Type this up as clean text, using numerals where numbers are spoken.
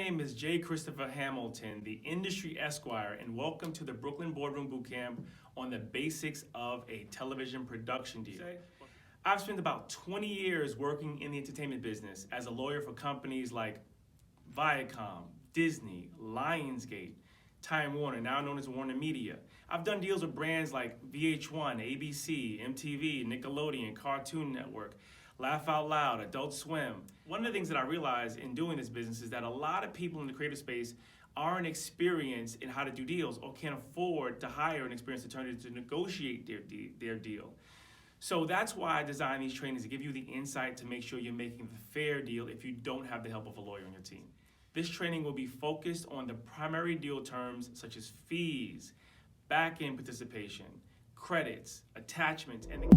name is J. Christopher Hamilton, the Industry Esquire, and welcome to the Brooklyn Boardroom Bootcamp on the basics of a television production deal. I've spent about 20 years working in the entertainment business as a lawyer for companies like Viacom, Disney, Lionsgate, Time Warner, now known as Warner Media. I've done deals with brands like VH1, ABC, MTV, Nickelodeon, Cartoon Network, Laugh Out Loud, Adult Swim. One of the things that I realized in doing this business is that a lot of people in the creative space aren't experienced in how to do deals or can't afford to hire an experienced attorney to negotiate their deal. So that's why I designed these trainings to give you the insight to make sure you're making the fair deal if you don't have the help of a lawyer on your team. This training will be focused on the primary deal terms such as fees, back-end participation, credits, attachments, and the